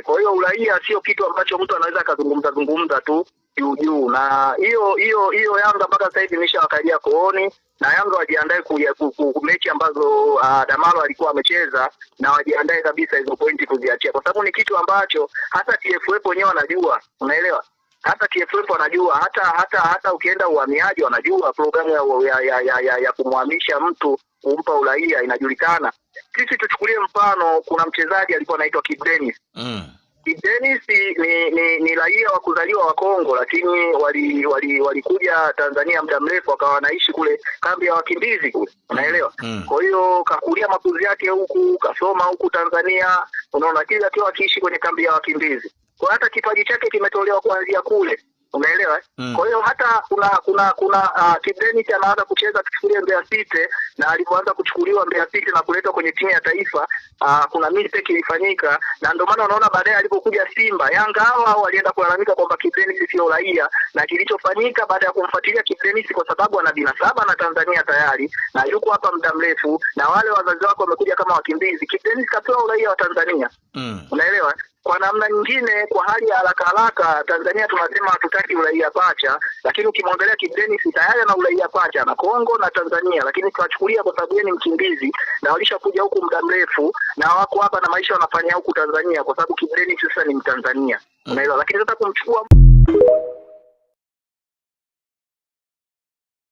Kwa hiyo uraia sio kitu ambacho mtu anaweza akazungumza tu juu, na hiyo Yanga mpaka sasa hivi imeshawakalia kooni, na Yanga wajiandae mechi ambazo Damaro alikuwa amecheza, na wajiandae kabisa hizo pointi kuziachia, kwa sababu ni kitu ambacho hata TFF wenyewe wanajua, unaelewa? Hata TFF wanajua, hata ukienda uhamiaji wanajua programu ya kumhamisha mtu kumpa uraia inajulikana. Sisi tuchukulie mfano, kuna mchezaji alikuwa anaitwa Kid Dennis. Kid Dennis ni raia wa kuzaliwa wa Kongo, lakini walikuja Tanzania muda mrefu, akawa wanaishi kule kambi ya wakimbizi kule, unaelewa? Kwa hiyo kakulia makuzi yake huku, kasoma huku Tanzania, unaona, kile akiwa akiishi kwenye kambi ya wakimbizi. Kwa hata kipaji chake kimetolewa kuanzia kule, unaelewa? Kwa hiyo hata kuna Kid Dennis anaanza kucheza kuchukulia Mbeya City, na alipoanza kuchukuliwa Mbeya City na kuletwa kwenye timu ya taifa, kuna mistake ilifanyika, na ndio maana unaona baadaye alipokuja Simba, Yanga hao walienda kulalamika kwamba Kid Dennis sio raia, na kilichofanyika baada ya kumfuatilia Kid Dennis, kwa sababu ana binasaba na Tanzania tayari na yuko hapa muda mrefu, na wale wazazi wake wamekuja kama wakimbizi, Kid Dennis kapewa uraia wa Tanzania. Unaelewa? Kwa namna nyingine, kwa hali ya haraka Tanzania tunasema hatutaki uraia pacha, lakini ukimwangalia Kid Dennis tayari ana uraia pacha na Kongo na Tanzania, lakini tunachukulia kwa sababu yeye ni mkimbizi na walishakuja huku muda mrefu na wako hapa na maisha wanafanya huku Tanzania, kwa sababu Kid Dennis sasa ni Mtanzania. Unaelewa? Lakini sasa kumchukua